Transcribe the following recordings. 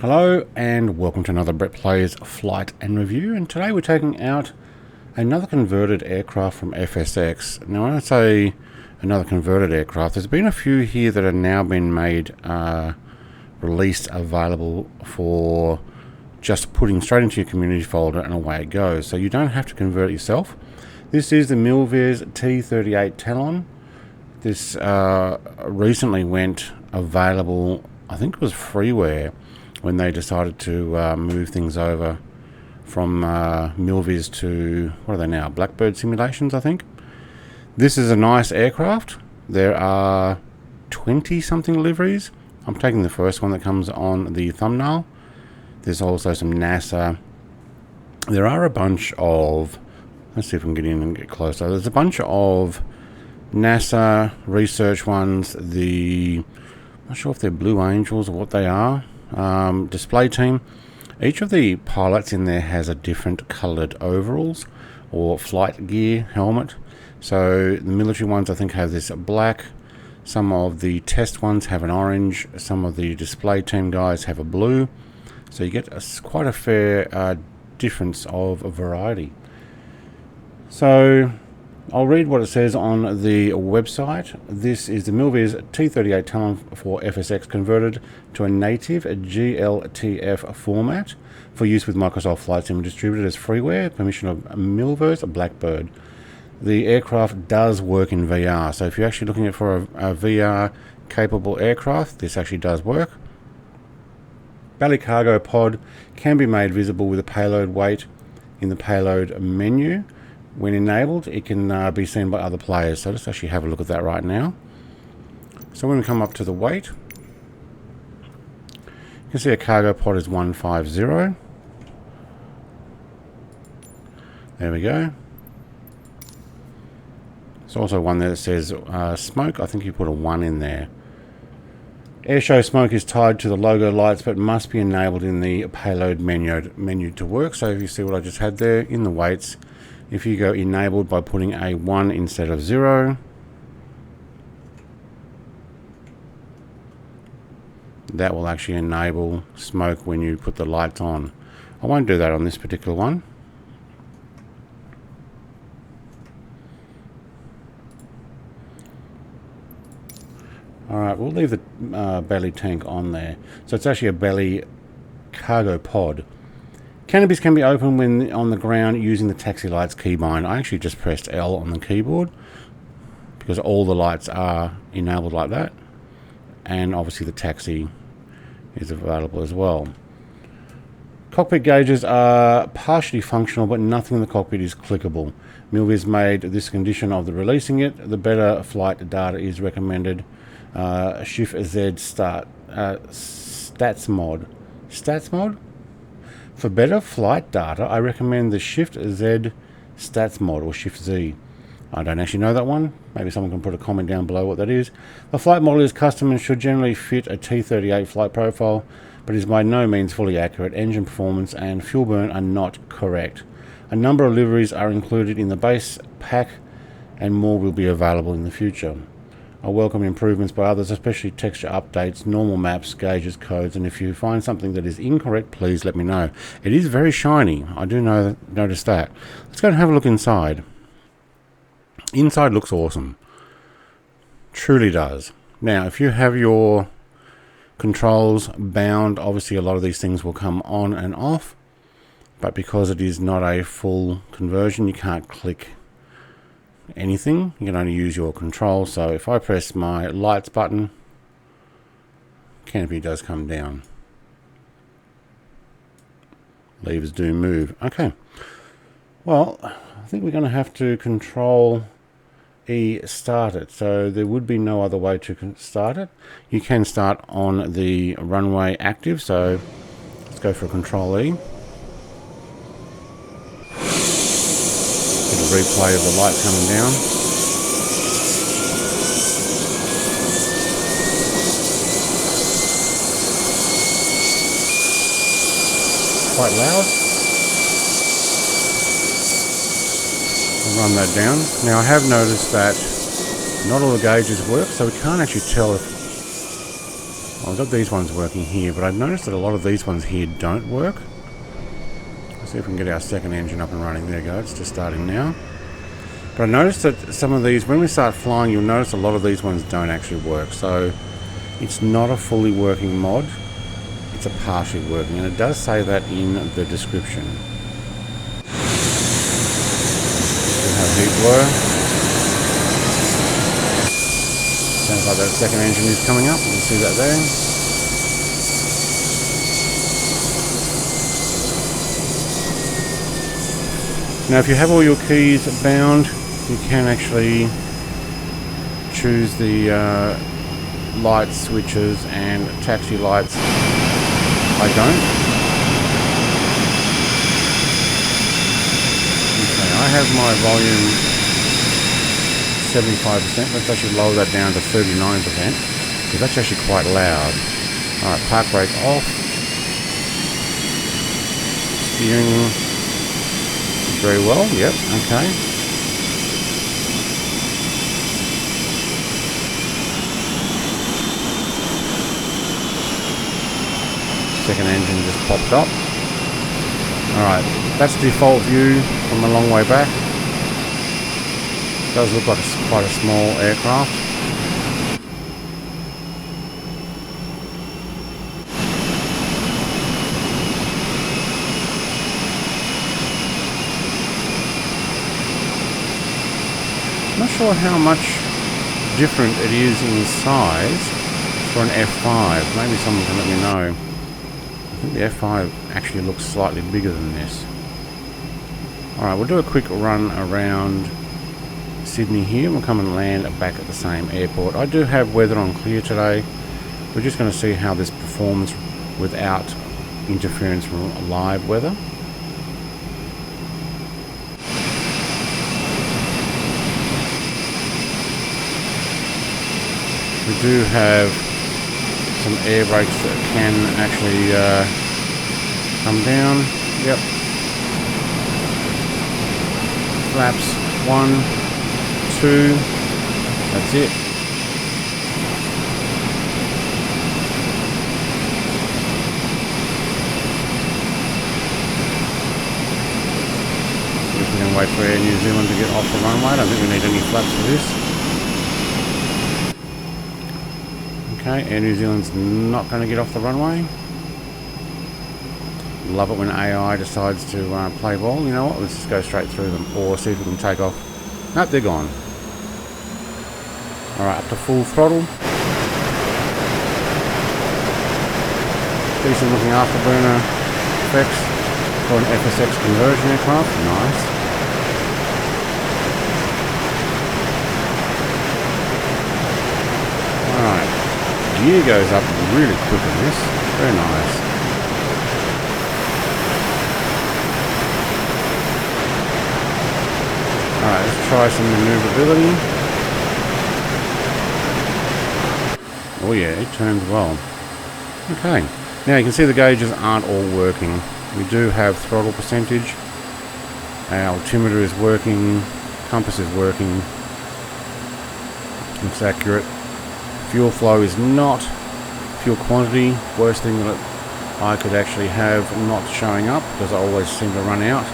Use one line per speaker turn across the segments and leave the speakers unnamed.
Hello and welcome to another Brett Plays Flight and Review, and today we're taking out another converted aircraft from FSX. Now when I say another converted aircraft, there's been a few here that have now been made released available for just putting straight into your community folder and away it goes, so you don't have to convert it yourself. This is the Milviz T-38 Talon. This recently went available, I think it was Freeware, when they decided to move things over from Milviz to, what are they now, Blackbird Simulations, I think. This is a nice aircraft. There are 20-something liveries. I'm taking the first one that comes on the thumbnail. There's also some NASA. There are a bunch of, let's see if we can get in and get closer. There's a bunch of NASA research ones. I'm not sure if they're Blue Angels or what they are. Display team. Each of the pilots in there has a different coloured overalls or flight gear helmet. So the military ones I think have this black. Some of the test ones have an orange. Some of the display team guys have a blue. So you get quite a fair difference of a variety. So I'll read what it says on the website. This is the Milviz T-38 Talon for FSX converted to a native GLTF format for use with Microsoft Flight Sim, distributed as freeware, permission of Milviz Blackbird. The aircraft does work in VR, so if you're actually looking for a VR capable aircraft, this actually does work. Belly cargo pod can be made visible with a payload weight in the payload menu. When enabled, it can be seen by other players. So let's actually have a look at that right now. So when we come up to the weight, you can see a cargo pod is 150. There we go. There's also one there that says smoke. I think you put a 1 in there. Airshow smoke is tied to the logo lights, but must be enabled in the payload menu to work. So if you see what I just had there in the weights, if you go enabled by putting a 1 instead of 0, that will actually enable smoke when you put the lights on. I won't do that on this particular one. Alright, we'll leave the belly tank on there. So it's actually a belly cargo pod. Canopies can be opened when on the ground using the taxi lights keybind. I actually just pressed L on the keyboard because all the lights are enabled like that, and obviously the taxi is available as well. Cockpit gauges are partially functional, but nothing in the cockpit is clickable. Milviz made this condition of the releasing it. The better flight data is recommended. Shift Z stats mod. For better flight data, I recommend the Shift Z stats mod, or Shift Z. I don't actually know that one. Maybe someone can put a comment down below what that is. The flight model is custom and should generally fit a T-38 flight profile, but is by no means fully accurate. Engine performance and fuel burn are not correct. A number of liveries are included in the base pack, and more will be available in the future. I welcome improvements by others, especially texture updates, normal maps, gauges, codes, and if you find something that is incorrect, please let me know. It is very shiny. I do notice that. Let's go and have a look inside. Inside looks awesome. Truly does. Now, if you have your controls bound, obviously a lot of these things will come on and off, but because it is not a full conversion, you can't click anything. You can only use your control. So if I press my lights button, canopy does come down. Levers do move. Okay, well, I think we're going to have to control E start it. So there would be no other way to start it. You can start on the runway active, so let's go for a control E. Replay of the lights coming down. Quite loud. I'll run that down. Now I have noticed that not all the gauges work, so we can't actually tell if... I've got these ones working here, but I've noticed that a lot of these ones here don't work. Let's see if we can get our second engine up and running. There you go, it's just starting now. But I noticed that some of these, when we start flying, you'll notice a lot of these ones don't actually work. So it's not a fully working mod, it's a partially working, and it does say that in the description. We have heat blow. Sounds like that second engine is coming up. You can see that there. Now if you have all your keys bound, you can actually choose the light switches and taxi lights. I don't. Okay, I have my volume 75%. Let's actually lower that down to 39%, because that's actually quite loud. Alright, park brake off. Steering very well, yep, okay. Second engine just popped up. Alright, that's the default view from a long way back. Does look like quite a small aircraft. Not sure how much different it is in size for an F5. Maybe someone can let me know. I think the F5 actually looks slightly bigger than this. Alright, we'll do a quick run around Sydney here. We'll come and land back at the same airport. I do have weather on clear today. We're just going to see how this performs without interference from live weather. We do have some air brakes that can actually come down. Yep. Flaps 1, 2. That's it. See if we can wait for Air New Zealand to get off the runway. I don't think we need any flaps for this. Okay, Air New Zealand's not going to get off the runway. Love it when AI decides to play ball. You know what, let's just go straight through them, or see if we can take off. Nope, they're gone. Alright, up to full throttle. Decent looking afterburner effects for an FSX conversion aircraft. Nice. Alright. Gear goes up really quick in this. Very nice. Alright, let's try some maneuverability. Oh yeah, it turns well. Okay, now you can see the gauges aren't all working. We do have throttle percentage. Our altimeter is working. Compass is working. Looks accurate. Fuel flow is not. Fuel quantity, worst thing that I could actually have not showing up, because I always seem to run out.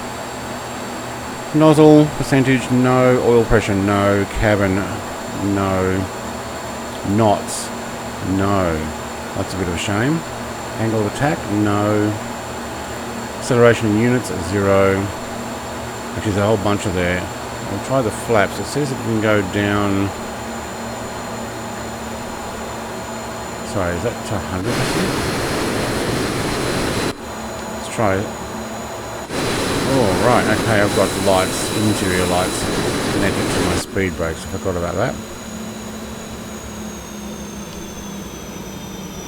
Nozzle percentage, no. Oil pressure, no. Cabin, no. Knots, no. That's a bit of a shame. Angle of attack, no. Acceleration in units, 0. Which is a whole bunch of there. I'll try the flaps. It says it can go down. Sorry, is that to 100%? Let's try it. Oh, right, okay, I've got lights, interior lights connected to my speed brakes. I forgot about that.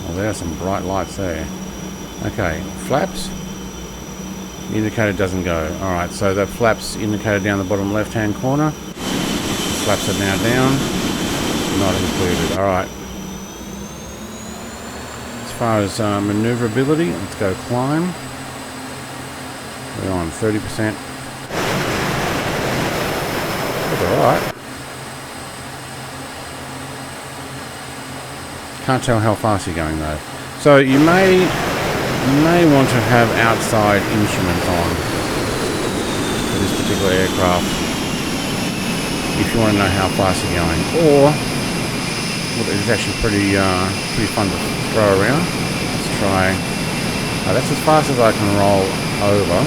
Well, there are some bright lights there. Okay, flaps. The indicator doesn't go. Alright, so the flaps indicator down the bottom left-hand corner. The flaps are now down. Not included. Alright. As far as maneuverability, let's go climb. We're on 30%. That's alright. Can't tell how fast you're going though. So you may want to have outside instruments on for this particular aircraft if you want to know how fast you're going. Or, look, it's actually pretty fun to throw around. Let's try. That's as fast as I can roll over.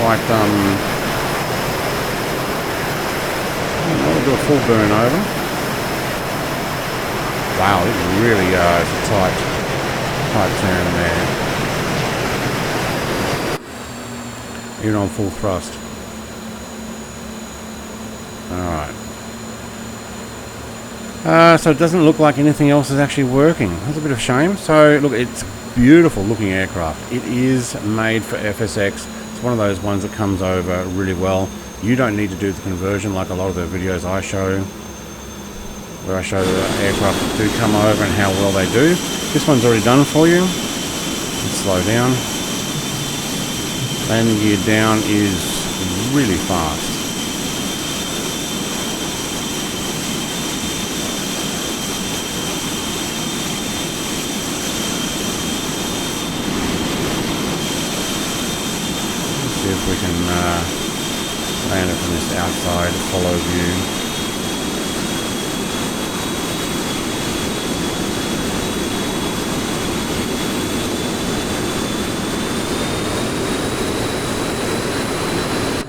Quite I'll do a full burn over. Wow, it really is a tight turn there. Even on full thrust. Alright. So it doesn't look like anything else is actually working. That's a bit of a shame. So look, it's beautiful looking aircraft. It is made for FSX. One of those ones that comes over really well. You don't need to do the conversion like a lot of the videos I show, where I show the aircraft that do come over and how well they do. This one's already done for you. Let's slow down. Landing gear down is really fast. See if we can land it from this outside follow view.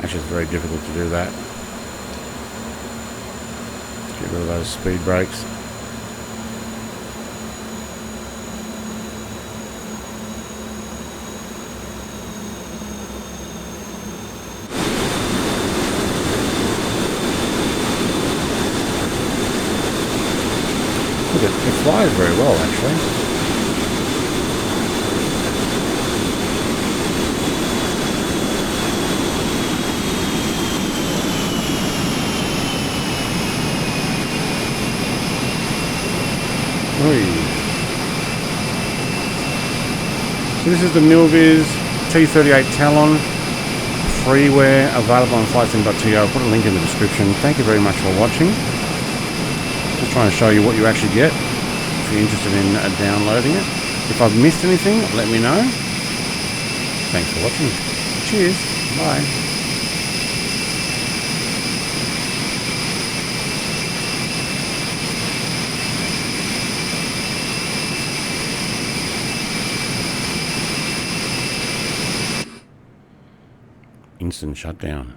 Actually, it's very difficult to do that. Get rid of those speed brakes. It flies very well, actually. So this is the Milviz T-38 Talon, freeware, available on flightsim.to. I'll put a link in the description. Thank you very much for watching. Just trying to show you what you actually get if you're interested in downloading it. If I've missed anything, let me know. Thanks for watching. Cheers. Bye. Instant shutdown.